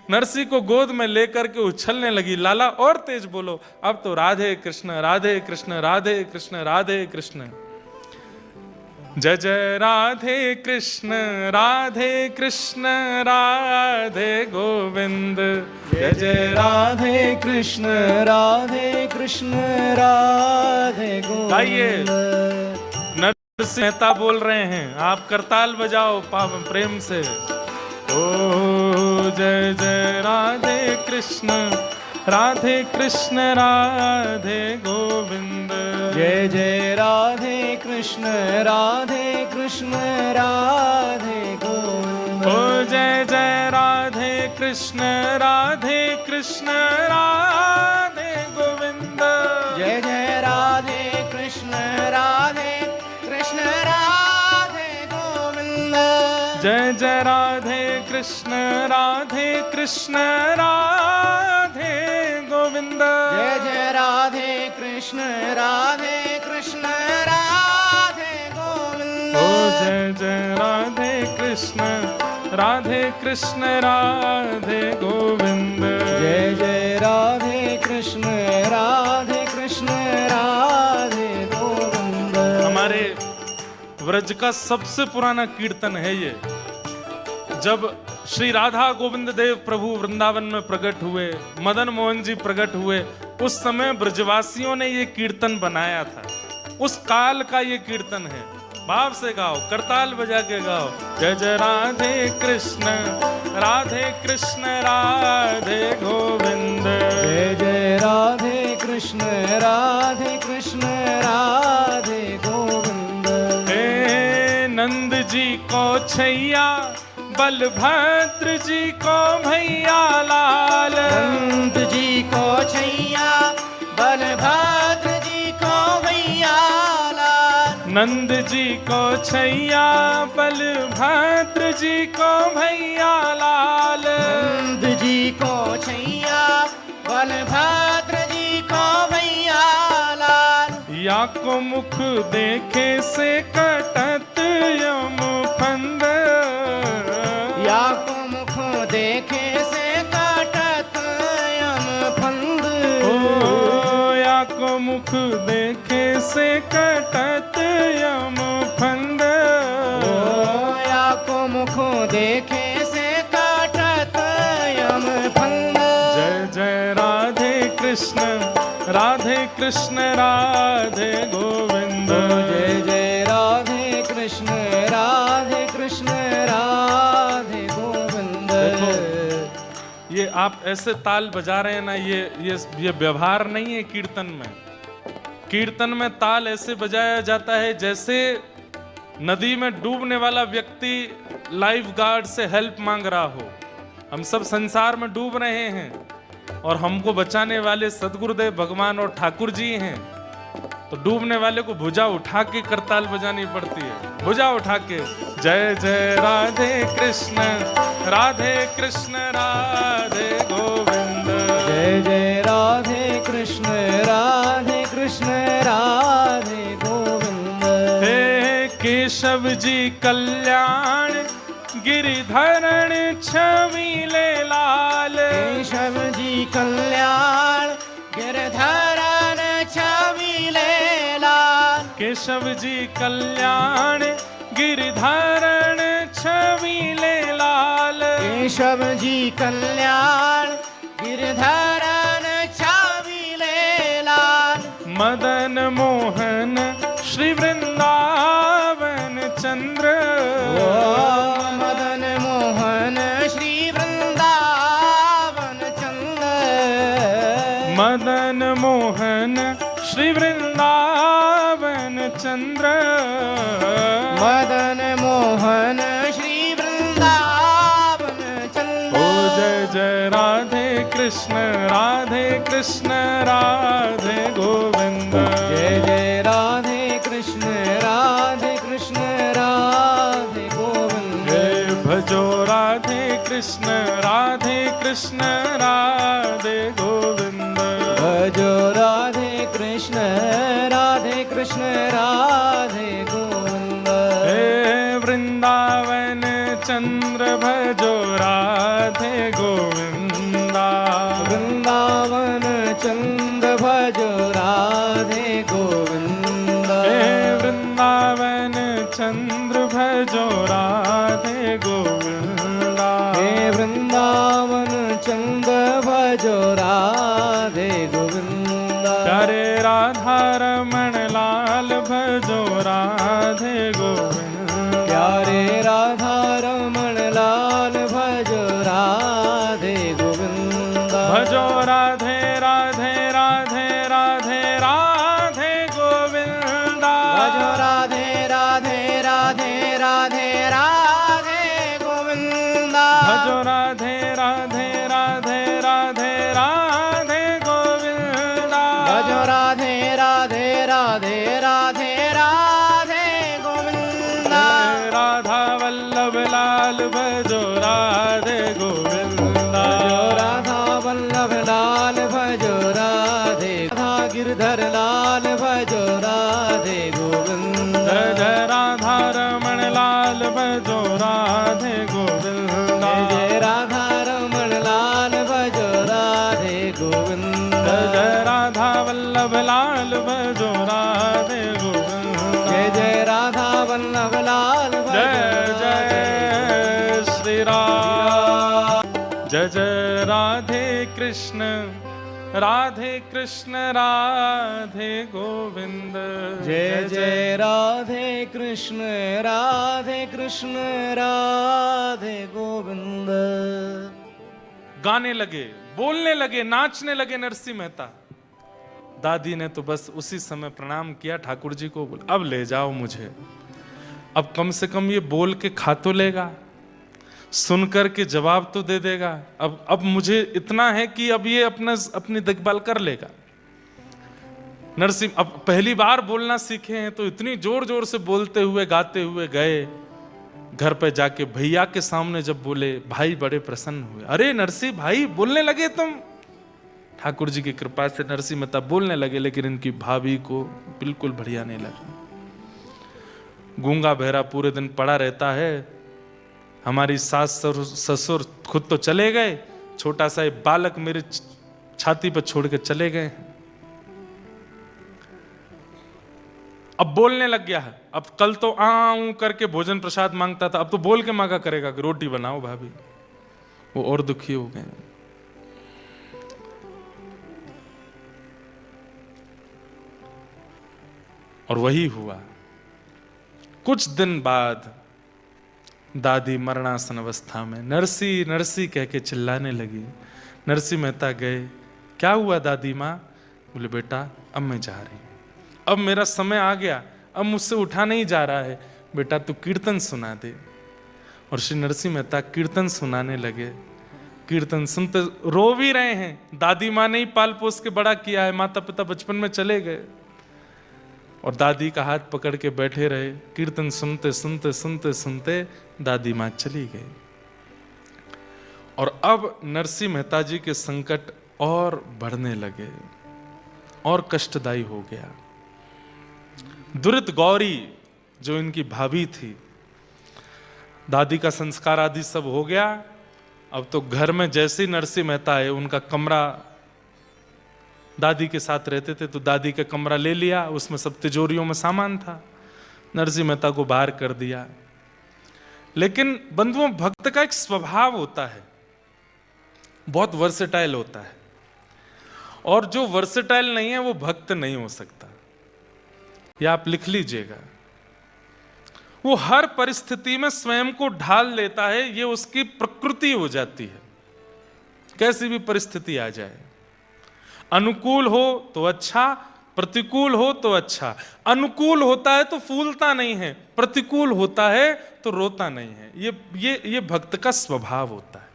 नरसी को गोद में लेकर के उछलने लगी। लाला और तेज बोलो, अब तो राधे कृष्ण राधे कृष्ण राधे कृष्ण राधे कृष्ण। जय जय राधे कृष्ण राधे कृष्ण राधे गोविंद। जय जय राधे कृष्ण राधे कृष्ण राधे गोविंद। नरसिंह मेहता बोल रहे हैं, आप करताल बजाओ प्रेम से। ओ जय जय राधे कृष्ण राधे कृष्ण राधे गोविंद। जय जय राधे कृष्ण राधे गोविंद। ओ जय जय राधे कृष्ण राधे गोविंद। जय जय राधे कृष्ण राधे गोविंद। जय जय राधे कृष्ण राधे गोविंद। जय जय राधे कृष्ण राधे गोविंद। ओ जय जय राधे कृष्ण राधे गोविंद। जय जय राधे कृष्ण राधे गोविंद। हमारे व्रज का सबसे पुराना कीर्तन है ये। जब श्री राधा गोविंद देव प्रभु वृंदावन में प्रकट हुए, मदन मोहन जी प्रकट हुए, उस समय ब्रजवासियों ने ये कीर्तन बनाया था। उस काल का ये कीर्तन है। भाव से गाओ, करताल बजा के गाओ। जय जय राधे कृष्ण राधे गोविंद। जय जय राधे कृष्ण राधे गोविंद। हे नंद जी को छैया, बलभद्र जी को भैया लाल। नंद जी को छैया, बलभद्र जी को भैया लाल। नंद जी को छैया, बलभद्र जी को भैया लाल। नंद जी को छैया, बलभद्र जी को भैया लाल। या को मुख देखे से कटत यम फंद। या को मुख देखे से कटत यम फंद। ओ या को मुख देखे से कटत यम फंद। ओ या को मुख देखे से कटत यम फंद। जय जय राधे कृष्ण राधे गोविंद। जय जय राधे कृष्ण राधे गोविंद। देखो, ये आप ऐसे ताल बजा रहे हैं ना, ये व्यवहार नहीं है कीर्तन में। कीर्तन में ताल ऐसे बजाया जाता है जैसे नदी में डूबने वाला व्यक्ति लाइफ गार्ड से हेल्प मांग रहा हो। हम सब संसार में डूब रहे हैं और हमको बचाने वाले सदगुरुदेव भगवान और ठाकुर जी हैं। तो डूबने वाले को भुजा उठा के करताल बजानी पड़ती है, भुजा उठा के। जय जय राधे कृष्ण राधे गोविंद। जय जय राधे कृष्ण राधे गोविंद। हे केशव जी कल्याण गिरिधरण छवीले लाल। केशव जी कल्याण गिरधरण छवीले लाल। केशव जी कल्याण गिरिधरण छवीले लाल। केशव जी कल्याण गिरधरण छवीले लाल। मदन मोहन श्री वृंदावन चंद्र। मदन मोहन श्री वृंदावन चंद्र। मदन मोहन श्री वृंदावन चंद्र। मदन मोहन श्री वृंदावन चंद्र। ओ जय जय राधे कृष्ण राधे गोविंद। जय जय राधे कृष्ण राधे गोविंद। जय भजो राधे कृष्ण राधे गोविंद। भजो राधे कृष्ण राधे गोविंद। हे वृंदावन चंद्र भजो राधे गोविंद। चंद भजो राधे गोविंद। हे वृंदावन चंद्र भजो राधे गोविंदा। हे वृंदावन चंद भजो राधे गोविंद। प्यारे राधा रमण लाल भजो राधे गोविंद। प्यारे राधा रमण लाल भजो राधे गोविंद। भजो राधे राधे राधे राधे राधे गोविंदा। भजो राधे राधे राधे राधे राधे गोविंदा। भजो राधे राधे राधे राधे राधे गोविंदा। भजो राधे राधे राधे राधे राधे गोविंदा। राधा वल्लभ लाल भजो राधे गोविंदा। भजो राधा वल्लभ लाल भजो राधे। राधा गिरधर लाल भजो राधे गोविंद। जय राधा रमण लाल भजो राधे गोविंदा। जय राधा रमण लाल भजो राधे गोविंद। जय राधा वल्लभ लाल भजो राधे गोविंदा। जय जय राधा वल्लभ लाल जय जय श्री राम। जय जय राधे कृष्ण राधे गोविंद। जय जय राधे कृष्ण राधे गोविंद। गाने लगे, बोलने लगे, नाचने लगे नरसिंह मेहता। दादी ने तो बस उसी समय प्रणाम किया ठाकुर जी को, बोला अब ले जाओ मुझे, अब कम से कम ये बोल के खा तो लेगा, सुन कर के जवाब तो दे देगा। अब मुझे इतना है कि अब ये अपनी देखभाल कर लेगा। नरसिंह अब पहली बार बोलना सीखे हैं तो इतनी जोर जोर से बोलते हुए गाते हुए गए। घर पे जाके भैया के सामने जब बोले, भाई बड़े प्रसन्न हुए। अरे नरसिंह भाई बोलने लगे तुम। ठाकुर जी की कृपा से नरसिंह मेहता बोलने लगे, लेकिन इनकी भाभी को बिल्कुल बढ़िया नहीं लगा। गूंगा बहरा पूरे दिन पड़ा रहता है। हमारी सास ससुर खुद तो चले गए, छोटा सा बालक मेरे छाती पर छोड़ के चले गए। अब बोलने लग गया है। अब कल तो आऊं करके भोजन प्रसाद मांगता था, अब तो बोल के मांगा करेगा कि रोटी बनाओ भाभी। वो और दुखी हो गए। और वही हुआ। कुछ दिन बाद दादी मरणासन अवस्था में नरसी नरसी कह के चिल्लाने लगी। नरसिंह मेहता गए, क्या हुआ दादी माँ? बोले बेटा अब मैं जा रही हूं, अब मेरा समय आ गया, अब मुझसे उठा नहीं जा रहा है, बेटा तू कीर्तन सुना दे। और श्री नरसिंह मेहता कीर्तन सुनाने लगे। कीर्तन सुनते रो भी रहे हैं। दादी माँ ने ही पाल पोस के बड़ा किया है, माता पिता बचपन में चले गए और दादी का हाथ पकड़ के बैठे रहे। कीर्तन सुनते सुनते सुनते सुनते दादी माँ चली गई। और अब नरसिंह मेहता जी के संकट और बढ़ने लगे और कष्टदायी हो गया। दुरित गौरी जो इनकी भाभी थी, दादी का संस्कार आदि सब हो गया। अब तो घर में जैसे ही नरसिंह मेहता है, उनका कमरा, दादी के साथ रहते थे तो दादी का कमरा ले लिया, उसमें सब तिजोरियों में सामान था। नरसिंह मेहता को बाहर कर दिया। लेकिन बंधुओं, भक्त का एक स्वभाव होता है, बहुत वर्सेटाइल होता है, और जो वर्सेटाइल नहीं है वो भक्त नहीं हो सकता। या आप लिख लीजिएगा, वो हर परिस्थिति में स्वयं को ढाल लेता है, ये उसकी प्रकृति हो जाती है। कैसी भी परिस्थिति आ जाए, अनुकूल हो तो अच्छा, प्रतिकूल हो तो अच्छा। अनुकूल होता है तो फूलता नहीं है, प्रतिकूल होता है तो रोता नहीं है। ये भक्त का स्वभाव होता है।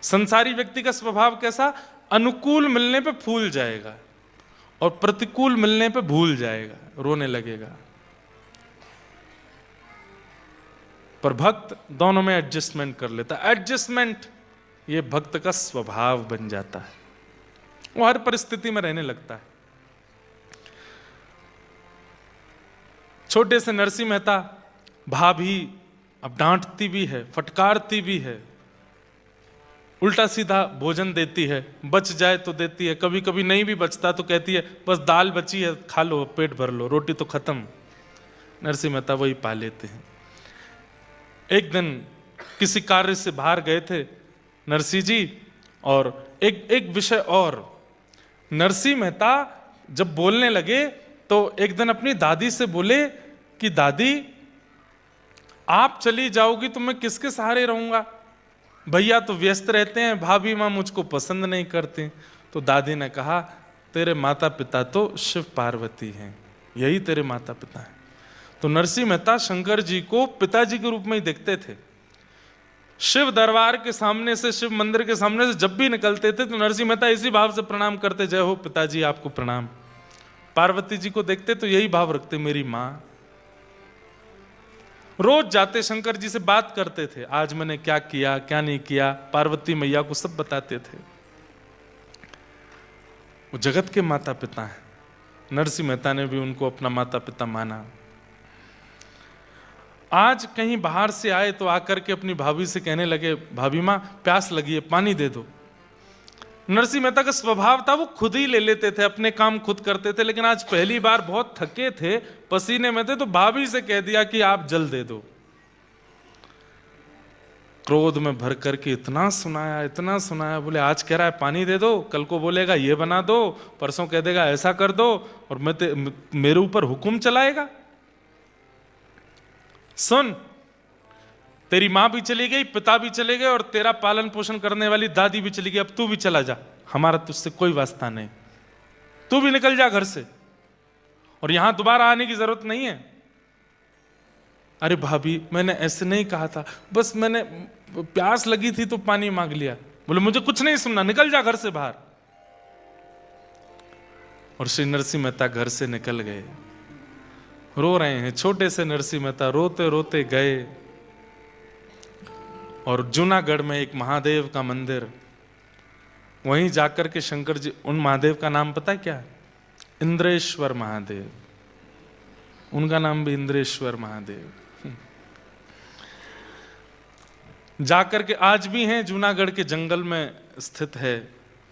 संसारी व्यक्ति का स्वभाव कैसा? अनुकूल मिलने पे फूल जाएगा और प्रतिकूल मिलने पे भूल जाएगा, रोने लगेगा। पर भक्त दोनों में एडजस्टमेंट कर लेता है। एडजस्टमेंट ये भक्त का स्वभाव बन जाता है, वो हर परिस्थिति में रहने लगता है। छोटे से नरसिंह मेहता, भाभी अब डांटती भी है, फटकारती भी है, उल्टा सीधा भोजन देती है, बच जाए तो देती है, कभी कभी नहीं भी बचता तो कहती है बस दाल बची है खा लो, पेट भर लो, रोटी तो खत्म। नरसिंह मेहता वही पा लेते हैं। एक दिन किसी कार्य से बाहर गए थे नरसिंह जी, और एक विषय और, नरसिंह मेहता जब बोलने लगे तो एक दिन अपनी दादी से बोले कि दादी आप चली जाओगी तो मैं किसके सहारे रहूंगा, भैया तो व्यस्त रहते हैं, भाभी माँ मुझको पसंद नहीं करते। तो दादी ने कहा तेरे माता पिता तो शिव पार्वती हैं, यही तेरे माता पिता हैं। तो नरसिंह मेहता शंकर जी को पिताजी के रूप में ही देखते थे। शिव दरबार के सामने से, शिव मंदिर के सामने से जब भी निकलते थे तो नरसिंह मेहता इसी भाव से प्रणाम करते, जय हो पिताजी आपको प्रणाम। पार्वती जी को देखते तो यही भाव रखते, मेरी माँ। रोज जाते शंकर जी से बात करते थे, आज मैंने क्या किया क्या नहीं किया, पार्वती मैया को सब बताते थे। वो जगत के माता पिता हैं, नरसिंह मेहता ने भी उनको अपना माता पिता माना। आज कहीं बाहर से आए तो आकर के अपनी भाभी से कहने लगे, भाभी माँ प्यास लगी है पानी दे दो। नरसिंह मेहता का स्वभाव था वो खुद ही ले लेते थे, अपने काम खुद करते थे, लेकिन आज पहली बार बहुत थके थे, पसीने में थे, तो भाभी से कह दिया कि आप जल दे दो। क्रोध में भर करके इतना सुनाया, बोले आज कह रहा है पानी दे दो, कल को बोलेगा ये बना दो, परसों कह देगा ऐसा कर दो, और मेरे ऊपर हुक्म चलाएगा। सुन, तेरी माँ भी चली गई, पिता भी चले गए, और तेरा पालन पोषण करने वाली दादी भी चली गई, अब तू भी चला जा, हमारा तुझसे कोई वास्ता नहीं, तू भी निकल जा घर से, और यहां दोबारा आने की जरूरत नहीं है। अरे भाभी मैंने ऐसे नहीं कहा था, बस मैंने प्यास लगी थी तो पानी मांग लिया। बोले मुझे कुछ नहीं सुनना, निकल जा घर से बाहर। और श्री नरसिंह मेहता घर से निकल गए, रो रहे हैं। छोटे से नरसिंह मेहता रोते रोते गए, और जूनागढ़ में एक महादेव का मंदिर, वहीं जाकर के शंकर जी, उन महादेव का नाम पता है क्या है? इंद्रेश्वर महादेव, उनका नाम भी इंद्रेश्वर महादेव। जाकर के आज भी हैं, जूनागढ़ के जंगल में स्थित है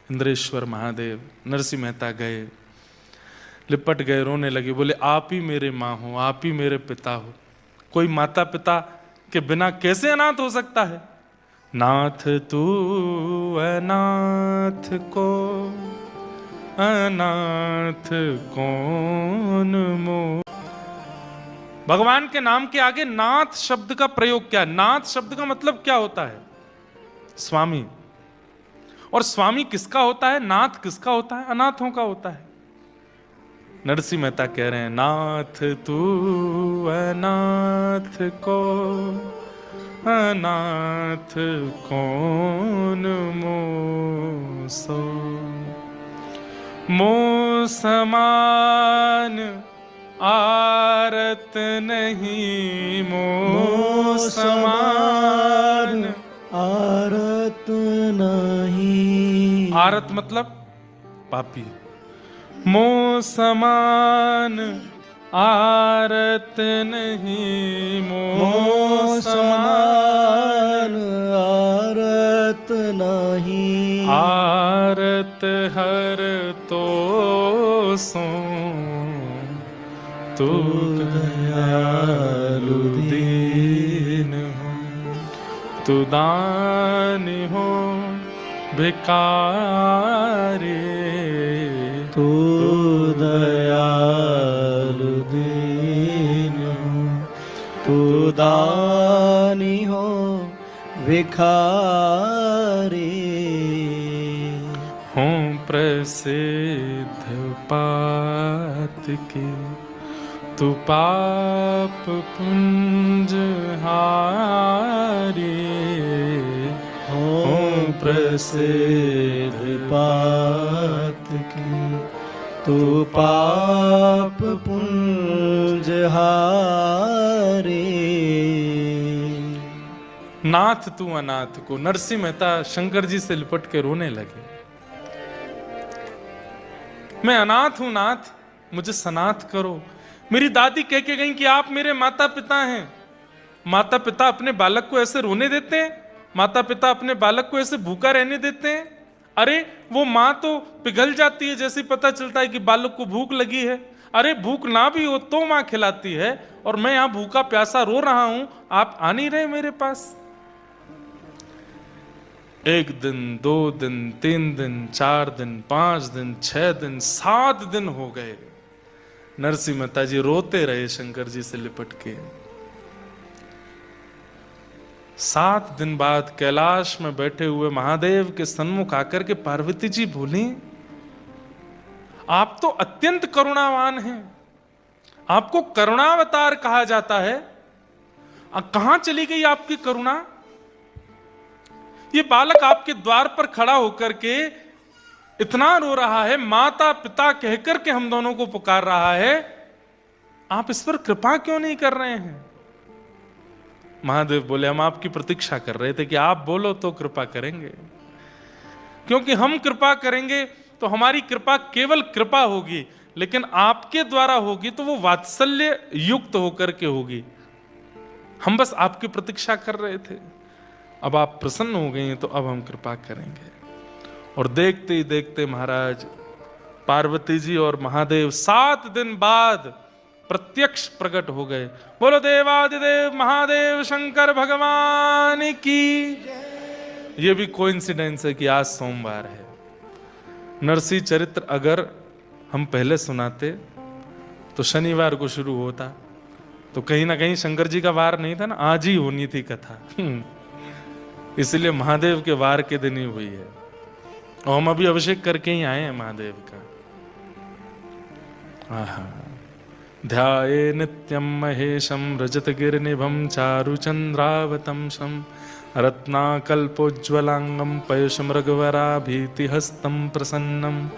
इंद्रेश्वर महादेव। नरसिंह मेहता गए, लिपट गए, रोने लगे, बोले आप ही मेरे माँ हो, आप ही मेरे पिता हो, कोई माता पिता के बिना कैसे अनाथ हो सकता है। नाथ तू अनाथ को अनाथ कौन मो। भगवान के नाम के आगे नाथ शब्द का प्रयोग क्या है? नाथ शब्द का मतलब क्या होता है? स्वामी। और स्वामी किसका होता है? नाथ किसका होता है? अनाथों का होता है। नरसिंह मेहता कह रहे हैं, नाथ तू अनाथ को अनाथ कौन मोसो, मो समान आरत नहीं, मो समान आरत नहीं। आरत मतलब पापी। मो समान आरत नहीं, मो समान आरत नहीं। आरत हर तो सो, तू दयालु दीन हो, तू दान हो भिखारी, तू दयालु दीन हो, तू दानी हो भिखारी। हूँ प्रसिद्ध पात के, तू पाप पुंज हारी। हूँ प्रसिद्ध पात के, तू पाप पुंज हारी। नाथ तू अनाथ को। नरसिंह मेहता शंकर जी से लिपट के रोने लगे, मैं अनाथ हूं नाथ, मुझे सनाथ करो। मेरी दादी कह के गई कि आप मेरे माता पिता हैं। माता पिता अपने बालक को ऐसे रोने देते हैं? माता पिता अपने बालक को ऐसे भूखा रहने देते हैं? अरे वो माँ तो पिघल जाती है जैसे पता चलता है कि बालक को भूख लगी है। अरे भूख ना भी हो तो माँ खिलाती है, और मैं यहां भूखा प्यासा रो रहा हूं, आप आ नहीं रहे मेरे पास। 1 दिन, 2 दिन, 3 दिन, 4 दिन, 5 दिन, 6 दिन, 7 दिन हो गए। नरसिंह मेहता जी रोते रहे शंकर जी से लिपट के। 7 दिन बाद कैलाश में बैठे हुए महादेव के सन्मुख आकर के पार्वती जी बोली, आप तो अत्यंत करुणावान हैं, आपको करुणावतार कहा जाता है, कहां चली गई आपकी करुणा? ये बालक आपके द्वार पर खड़ा होकर के इतना रो रहा है, माता पिता कहकर के हम दोनों को पुकार रहा है, आप इस पर कृपा क्यों नहीं कर रहे हैं? महादेव बोले, हम आपकी प्रतीक्षा कर रहे थे कि आप बोलो तो कृपा करेंगे, क्योंकि हम कृपा करेंगे तो हमारी कृपा केवल कृपा होगी, लेकिन आपके द्वारा होगी तो वो वात्सल्य युक्त होकर के होगी। हम बस आपकी प्रतीक्षा कर रहे थे, अब आप प्रसन्न हो गए हैं तो अब हम कृपा करेंगे। और देखते ही देखते महाराज पार्वती जी और महादेव 7 दिन बाद प्रत्यक्ष प्रकट हो गए। बोलो देवादिदेव महादेव शंकर भगवान की। ये भी कोइंसिडेंस है कि आज सोमवार है। नरसिंह चरित्र अगर हम पहले सुनाते तो शनिवार को शुरू होता, तो कहीं ना कहीं शंकर जी का वार नहीं था ना, आज ही होनी थी कथा। इसलिए महादेव के वार के दिन ही हुई है, और हम अभी अभिषेक करके ही आए हैं महादेव का। ध्याये नित्यं महेशं रजतगिरिनिभं चारुचन्द्रावतंसं रत्नाकल्पोज्ज्वलांगं पयुषमृगवराभीतिहस्तं प्रसन्नं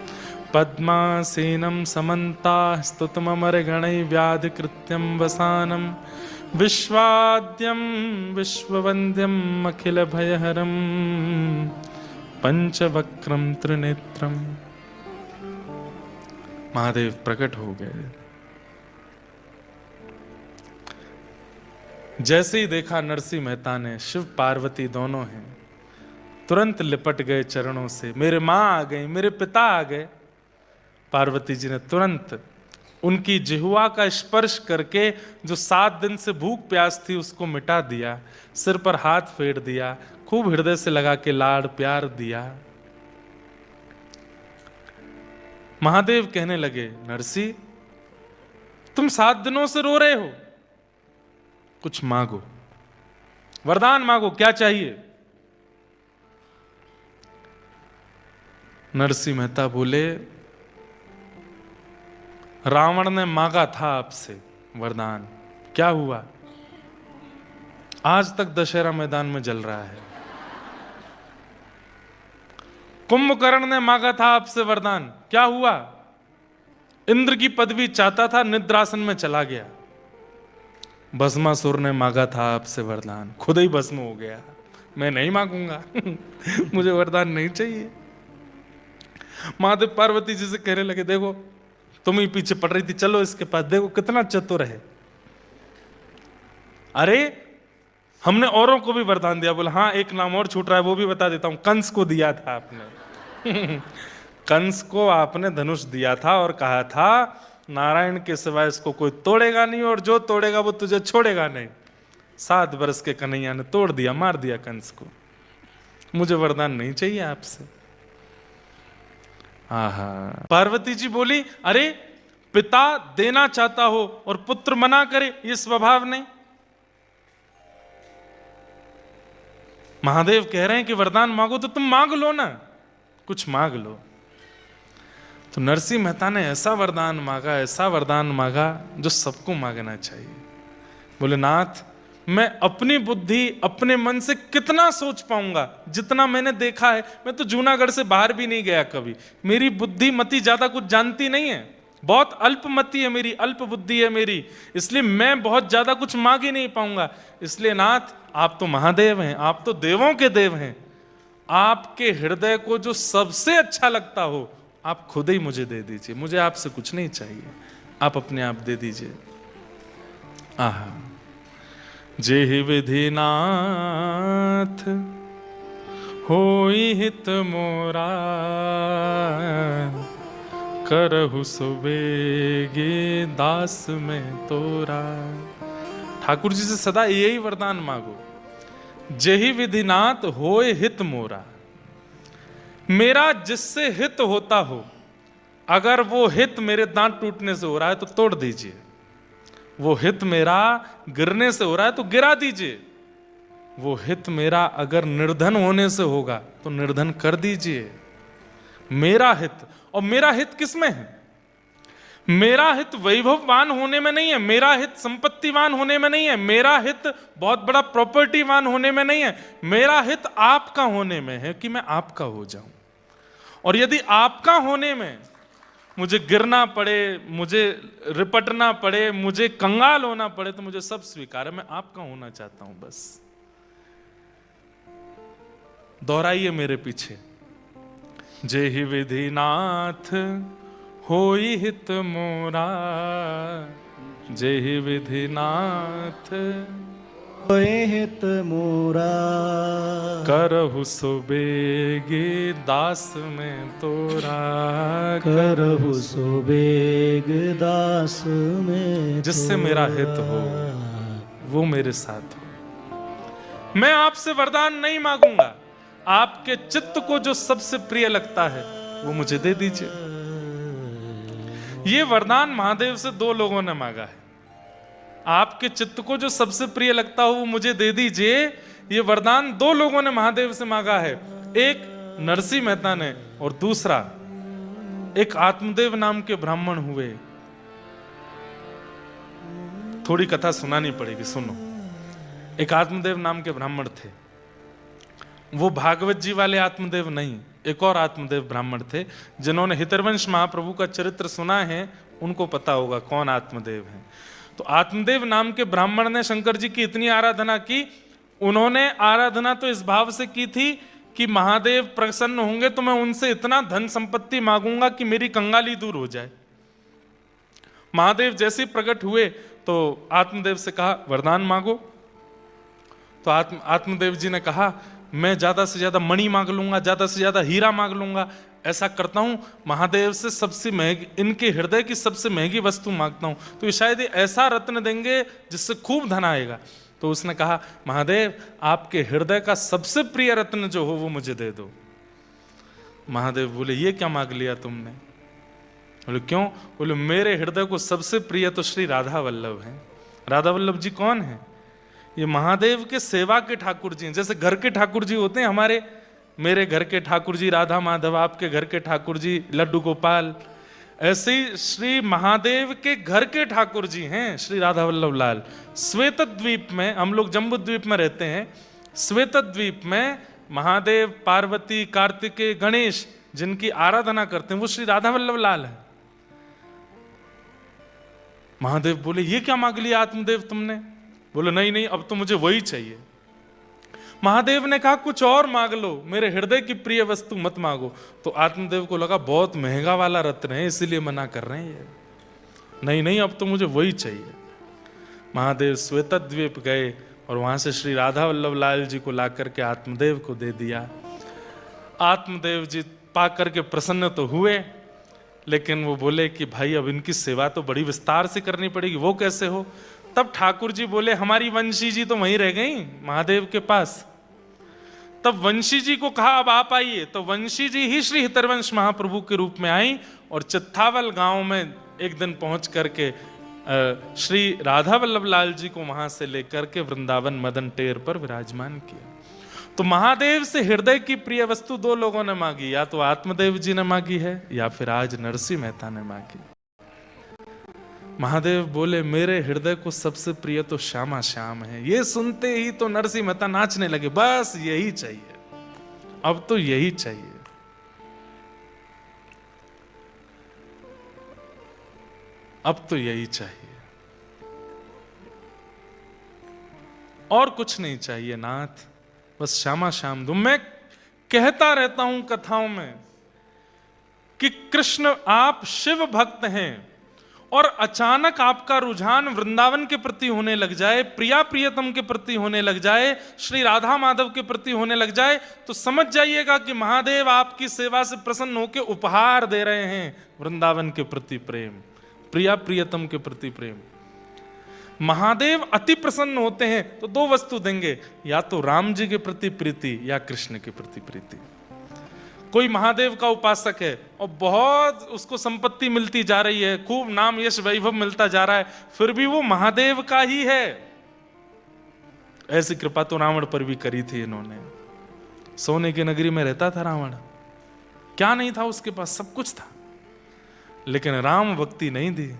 पद्मासीनं समन्तास्तुतममरगणैः व्याधिकृत्यं वसानं विश्वाद्यं विश्ववन्द्यम् अखिलभयहरं पंचवक्रं त्रिनेत्रं। महादेव प्रकट हो गए। जैसे ही देखा नरसिंह मेहता ने शिव पार्वती दोनों हैं, तुरंत लिपट गए चरणों से। मेरे माँ आ गई, मेरे पिता आ गए। पार्वती जी ने तुरंत उनकी जिह्वा का स्पर्श करके जो 7 दिन से भूख प्यास थी उसको मिटा दिया, सिर पर हाथ फेर दिया, खूब हृदय से लगा के लाड़ प्यार दिया। महादेव कहने लगे, नरसिंह तुम 7 दिनों से रो रहे हो, कुछ मांगो, वरदान मांगो, क्या चाहिए? नरसिंह मेहता बोले, रावण ने मांगा था आपसे वरदान, क्या हुआ? आज तक दशहरा मैदान में जल रहा है। कुंभकर्ण ने मांगा था आपसे वरदान, क्या हुआ? इंद्र की पदवी चाहता था, निद्रासन में चला गया। भस्मासुर ने मांगा था आपसे वरदान, खुद ही भस्म हो गया। मैं नहीं मांगूंगा मुझे वरदान नहीं चाहिए। महादेव पार्वती जी से कहने लगे, देखो तुम ही पीछे पड़ रही थी, चलो इसके पास, देखो कितना चतुर है। अरे हमने औरों को भी वरदान दिया। बोला, हाँ एक नाम और छूट रहा है, वो भी बता देता हूं। कंस को दिया था आपने कंस को आपने धनुष दिया था और कहा था नारायण के सिवाय इसको कोई तोड़ेगा नहीं, और जो तोड़ेगा वो तुझे छोड़ेगा नहीं। 7 वर्ष के कन्हैया ने तोड़ दिया, मार दिया कंस को। मुझे वरदान नहीं चाहिए आपसे। पार्वती जी बोली, अरे पिता देना चाहता हो और पुत्र मना करे, ये स्वभाव नहीं। महादेव कह रहे हैं कि वरदान मांगो तो तुम मांग लो ना, कुछ मांग लो। तो नरसिंह मेहता ने ऐसा वरदान मांगा, ऐसा वरदान मांगा जो सबको मांगना चाहिए। बोले, नाथ मैं अपनी बुद्धि अपने मन से कितना सोच पाऊंगा, जितना मैंने देखा है। मैं तो जूनागढ़ से बाहर भी नहीं गया कभी, मेरी बुद्धि मति ज्यादा कुछ जानती नहीं है, बहुत अल्पमति है मेरी, अल्प बुद्धि है मेरी, इसलिए मैं बहुत ज्यादा कुछ मांग ही नहीं पाऊंगा। इसलिए नाथ आप तो महादेव हैं, आप तो देवों के देव हैं, आपके हृदय को जो सबसे अच्छा लगता हो आप खुद ही मुझे दे दीजिए, मुझे आपसे कुछ नहीं चाहिए, आप अपने आप दे दीजिए। आहा, जेहि विधिनाथ होई हित मोरा करहु सुबेगे दास में तोरा। ठाकुर जी से सदा यही वरदान मांगो, जेहि विधिनाथ होए हित मोरा। मेरा जिससे हित होता हो, अगर वो हित मेरे दांत टूटने से हो रहा है तो तोड़ दीजिए, वो हित मेरा गिरने से हो रहा है तो गिरा दीजिए, वो हित मेरा अगर निर्धन होने से होगा तो निर्धन कर दीजिए। मेरा हित, और मेरा हित किसमें है? मेरा हित वैभववान होने में नहीं है, मेरा हित संपत्तिवान होने में नहीं है, मेरा हित बहुत बड़ा प्रॉपर्टीवान होने में नहीं है, मेरा हित आपका होने में है कि मैं आपका हो जाऊं। और यदि आपका होने में मुझे गिरना पड़े, मुझे रिपटना पड़े, मुझे कंगाल होना पड़े, तो मुझे सब स्वीकार है, मैं आपका होना चाहता हूं। बस दोहराइए मेरे पीछे, जेहि विधिनाथ होई हित मोरा, जेहि विधिनाथ होए हित मोरा करहु सुबेगे दास में तोरा। करहु सुबेग दास में जिससे मेरा हित हो वो मेरे साथ हो। मैं आपसे वरदान नहीं मांगूंगा, आपके चित्त को जो सबसे प्रिय लगता है वो मुझे दे दीजिए। ये वरदान महादेव से दो लोगों ने मांगा है। आपके चित्त को जो सबसे प्रिय लगता हो वो मुझे दे दीजिए, ये वरदान दो लोगों ने महादेव से मांगा है। एक नरसिंह मेहता ने और दूसरा एक आत्मदेव नाम के ब्राह्मण हुए। थोड़ी कथा सुनानी पड़ेगी, सुनो। एक आत्मदेव नाम के ब्राह्मण थे, वो भागवत जी वाले आत्मदेव नहीं, एक और आत्मदेव ब्राह्मण थे। जिन्होंने हितरवंश महाप्रभु का चरित्र सुना है उनको पता होगा कौन आत्मदेव है। तो आत्मदेव नाम के ब्राह्मण ने शंकर जी की इतनी आराधना की, उन्होंने आराधना तो इस भाव से की थी कि महादेव प्रसन्न होंगे तो मैं उनसे इतना धन संपत्ति मांगूंगा कि मेरी कंगाली दूर हो जाए। महादेव जैसे प्रकट हुए तो आत्मदेव से कहा वरदान मांगो। तो आत्मदेव जी ने कहा मैं ज्यादा से ज्यादा मणि मांग लूंगा, ज्यादा से ज्यादा हीरा मांग लूंगा। ऐसा करता हूं, महादेव से सबसे महंगी, इनके हृदय की सबसे महंगी वस्तु मांगता हूं, तो ये शायद ऐसा रत्न देंगे जिससे खूब धन आएगा। तो उसने कहा महादेव आपके हृदय का सबसे प्रिय रत्न जो हो वो मुझे दे दो। महादेव बोले ये क्या मांग लिया तुमने? बोले क्यों? बोले मेरे हृदय को सबसे प्रिय तो श्री राधा वल्लभ है। राधा वल्लभ जी कौन है? ये महादेव के सेवा के ठाकुर जी हैं। जैसे घर के ठाकुर जी होते हैं हमारे, मेरे घर के ठाकुर जी राधा माधव, आपके घर के ठाकुर जी लड्डू गोपाल, ऐसे ही श्री महादेव के घर के ठाकुर जी हैं श्री राधा वल्लभ लाल। श्वेत द्वीप में, हम लोग जम्बू द्वीप में रहते हैं, श्वेत द्वीप में महादेव, पार्वती, कार्तिकेय, गणेश जिनकी आराधना करते हैं वो श्री राधा वल्लभ लाल है। महादेव बोले ये क्या मांग लिया आत्मदेव तुमने? बोले नहीं नहीं अब तो मुझे वही चाहिए। महादेव ने कहा कुछ और मांग लो, मेरे हृदय की प्रिय वस्तु मत मांगो। तो आत्मदेव को लगा बहुत महंगा वाला रत्न है इसीलिए मना कर रहे हैं। नहीं नहीं अब तो मुझे वही चाहिए। महादेव श्वेत द्वीप गए और वहां से श्री राधा वल्लभ लाल जी को ला करके आत्मदेव को दे दिया। आत्मदेव जी पा करके प्रसन्न तो हुए, लेकिन वो बोले कि भाई अब इनकी सेवा तो बड़ी विस्तार से करनी पड़ेगी। वो कैसे हो? तब ठाकुर जी बोले हमारी वंशी जी तो वहीं रह गई महादेव के पास। तब वंशी जी को कहा अब आप आइए। तो वंशी जी ही श्री हितरवंश महाप्रभु के रूप में आई और चित्थावल गांव में एक दिन पहुंच करके श्री राधा वल्लभ लाल जी को वहां से लेकर के वृंदावन मदन टेर पर विराजमान किया। तो महादेव से हृदय की प्रिय वस्तु दो लोगों ने मांगी, या तो आत्मदेव जी ने मांगी है या फिर आज नरसिंह मेहता ने मांगी। महादेव बोले मेरे हृदय को सबसे प्रिय तो श्यामा श्याम है। ये सुनते ही तो नरसिंह मेहता नाचने लगे, बस यही चाहिए, अब तो यही चाहिए। अब तो यही चाहिए, और कुछ नहीं चाहिए नाथ, बस श्यामा श्याम दो। मैं कहता रहता हूं कथाओं में कि कृष्ण आप शिव भक्त हैं और अचानक आपका रुझान वृंदावन के प्रति होने लग जाए, प्रिया प्रियतम के प्रति होने लग जाए, श्री राधा माधव के प्रति होने लग जाए, तो समझ जाइएगा कि महादेव आपकी सेवा से प्रसन्न होकर उपहार दे रहे हैं वृंदावन के प्रति प्रेम, प्रिया प्रियतम के प्रति प्रेम। महादेव अति प्रसन्न होते हैं तो दो वस्तु देंगे, या तो राम जी के प्रति प्रीति या कृष्ण के प्रति प्रीति। कोई महादेव का उपासक है और बहुत उसको संपत्ति मिलती जा रही है, खूब नाम यश वैभव मिलता जा रहा है, फिर भी वो महादेव का ही है। ऐसी कृपा तो रावण पर भी करी थी इन्होंने। सोने की नगरी में रहता था रावण, क्या नहीं था उसके पास, सब कुछ था, लेकिन राम भक्ति नहीं दी,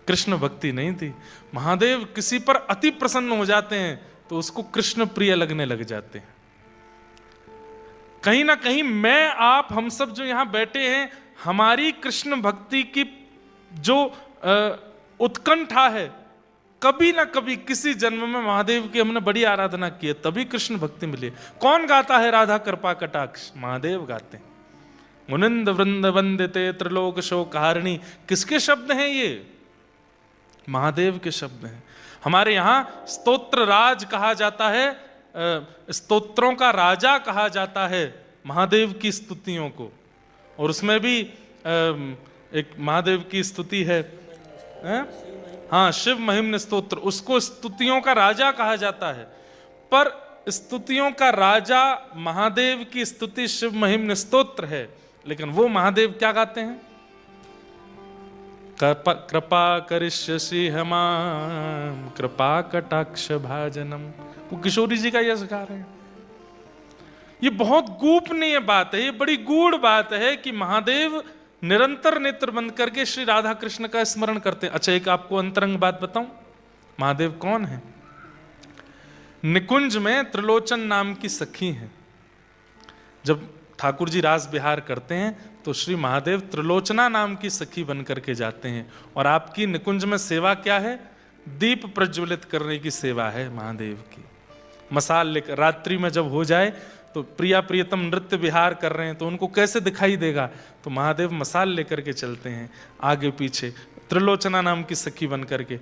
कृष्ण भक्ति नहीं थी। महादेव किसी पर अति प्रसन्न हो जाते हैं तो उसको कृष्ण प्रिय लगने लग जाते हैं। कहीं ना कहीं मैं, आप, हम सब जो यहां बैठे हैं, हमारी कृष्ण भक्ति की जो उत्कंठा है, कभी ना कभी किसी जन्म में महादेव की हमने बड़ी आराधना की है, तभी कृष्ण भक्ति मिली। कौन गाता है राधा कृपा कटाक्ष? महादेव गाते हैं। मुनिंद वृंद वंदिते त्रिलोक शोकहारिणी, किसके शब्द हैं ये? महादेव के शब्द हैं। हमारे यहां स्तोत्र राज कहा जाता है, स्तोत्रों का राजा कहा जाता है महादेव की स्तुतियों को, और उसमें भी एक महादेव की स्तुति है, हाँ, शिव महिम्न स्तोत्र, उसको स्तुतियों का राजा कहा जाता है। पर स्तुतियों का राजा महादेव की स्तुति शिव महिम्न स्तोत्र है, लेकिन वो महादेव क्या गाते हैं? कृपा करिष्यसि हमाम कृपा कटाक्ष भाजनम। वो किशोरी जी का यश गा रहे हैं। ये बहुत गोपनीय बात है, ये बड़ी गूढ़ बात है कि महादेव निरंतर नेत्र बंद करके श्री राधा कृष्ण का स्मरण करते हैं। अच्छा, एक आपको अंतरंग बात बताऊं, महादेव कौन है? निकुंज में त्रिलोचन नाम की सखी है। जब ठाकुर जी रास विहार करते हैं तो श्री महादेव त्रिलोचना नाम की सखी बन करके जाते हैं, और आपकी निकुंज में सेवा क्या है? दीप प्रज्वलित करने की सेवा है महादेव की। मसाल लेकर रात्रि में जब हो जाए तो प्रिया प्रियतम नृत्य विहार कर रहे हैं तो उनको कैसे दिखाई देगा? तो महादेव मसाल लेकर के चलते हैं आगे पीछे, त्रिलोचना नाम की सखी बन करके।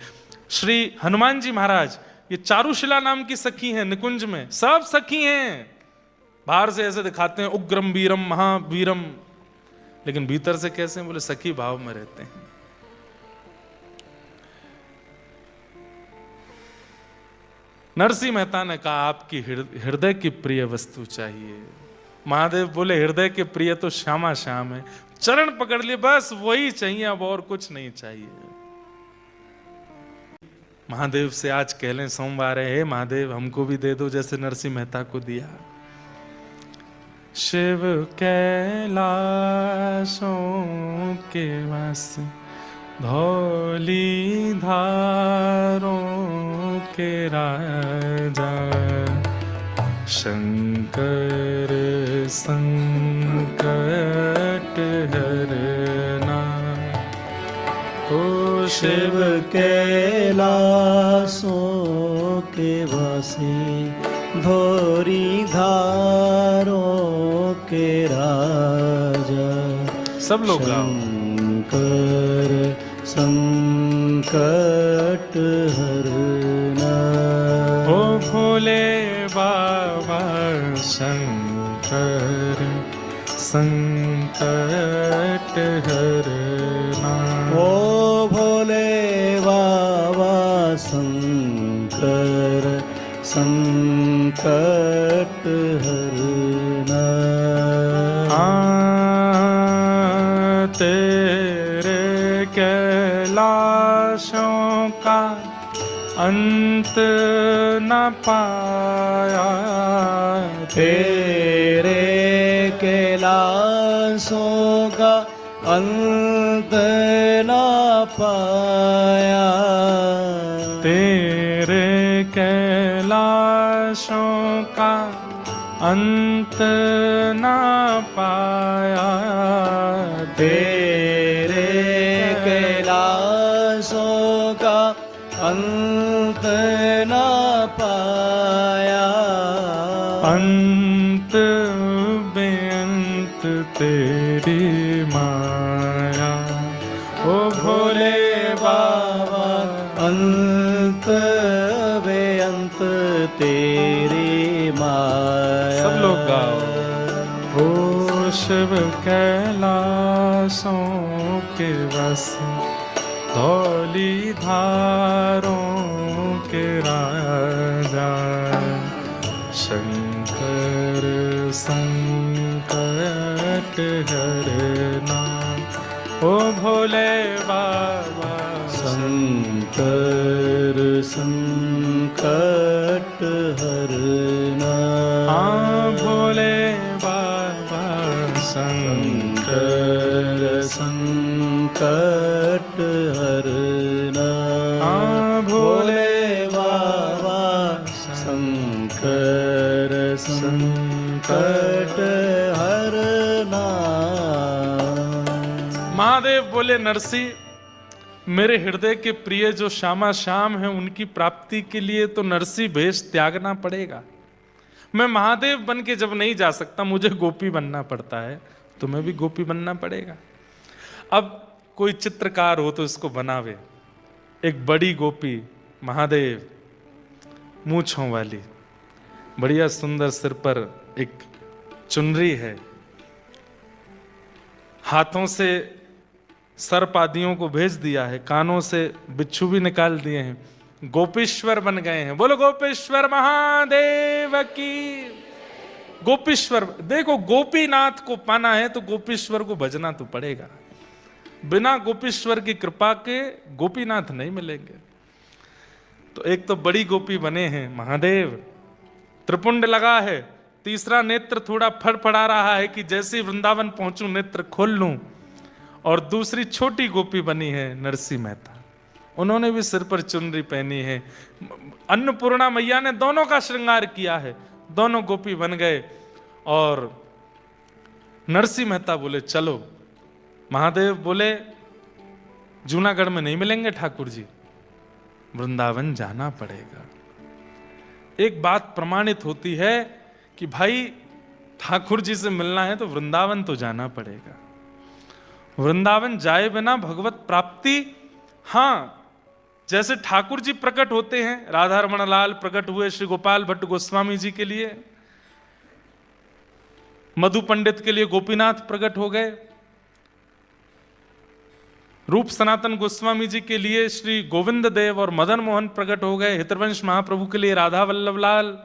श्री हनुमान जी महाराज ये चारुशिला नाम की सखी हैं, निकुंज में सब सखी हैं। बाहर से ऐसे दिखाते हैं उग्रम वीरम महावीरम, लेकिन भीतर से कैसे? बोले सखी भाव में रहते हैं। नरसिंह मेहता ने कहा आपकी हृदय की प्रिय वस्तु चाहिए। महादेव बोले हृदय के प्रिय तो श्यामा श्याम है, चरण पकड़ लिए बस वही चाहिए, अब और कुछ नहीं चाहिए। महादेव से आज कह लें सोमवार है, हे महादेव हमको भी दे दो जैसे नरसिंह मेहता को दिया। शिव कैलाशों के वास धौली धारों के राजा, शंकर संकट हरना। ओ शिव कैलाशों के वासी धौरी धारों के राजा, सब लोग गाओ। शंकर संकट हरना। ओ भोले बाबा शंकर संकट हरना। ओ भोले बाबा शंकर संकट हरना। तेरे कैलाशों का अंत न पाया, तेरे कैलाशों का अंत न पाया। तेरे कैलाशों का अंत न पाया। तेरे कैलाशों का अंत न पाया। अंत बेअंत तेरी माया। ओ भोले अंत बेअंत तेरी माया। सब लोग गाओ। ओ शिव कैलाशों के बस धौली धारों के राजा, शंकर संकट हरना, ओ भोले बाबा शंकर संकट हरना। हाँ भोले बाबा शंकर संकट हरना। हाँ भोले बाबा शंकर संकट हरना। महादेव बोले नरसिंह, मेरे हृदय के प्रिय जो श्यामा श्याम हैं उनकी प्राप्ति के लिए तो नरसिंह भेष त्यागना पड़ेगा। मैं महादेव बन के जब नहीं जा सकता, मुझे गोपी बनना पड़ता है, तुम्हें भी गोपी बनना पड़ेगा। अब कोई चित्रकार हो तो इसको बनावे। एक बड़ी गोपी महादेव, मूंछों वाली, बढ़िया सुंदर, सिर पर एक चुनरी है, हाथों से सर्प आदियों को भेज दिया है, कानों से बिच्छू भी निकाल दिए हैं, गोपीश्वर बन गए हैं। बोलो गोपीश्वर महादेव की। गोपीश्वर, देखो गोपीनाथ को पाना है तो गोपीश्वर को भजना तो पड़ेगा। बिना गोपीश्वर की कृपा के गोपीनाथ नहीं मिलेंगे। तो एक तो बड़ी गोपी बने हैं महादेव, त्रिपुंड लगा है, तीसरा नेत्र थोड़ा फड़फड़ा रहा है कि जैसे वृंदावन पहुंचूं नेत्र खोल लूं। और दूसरी छोटी गोपी बनी है नरसिंह मेहता, उन्होंने भी सिर पर चुनरी पहनी है। अन्नपूर्णा मैया ने दोनों का श्रृंगार किया है, दोनों गोपी बन गए। और नरसिंह मेहता बोले चलो। महादेव बोले जूनागढ़ में नहीं मिलेंगे ठाकुर जी, वृंदावन जाना पड़ेगा। एक बात प्रमाणित होती है कि भाई ठाकुर जी से मिलना है तो वृंदावन तो जाना पड़ेगा। वृंदावन जाए बिना भगवत प्राप्ति, हां जैसे ठाकुर जी प्रकट होते हैं, राधा रमण लाल प्रकट हुए श्री गोपाल भट्ट गोस्वामी जी के लिए, मधु पंडित के लिए गोपीनाथ प्रकट हो गए, रूप सनातन गोस्वामी जी के लिए श्री गोविंद देव और मदन मोहन प्रकट हो गए, हितवंश महाप्रभु के लिए राधा वल्लभ लाल,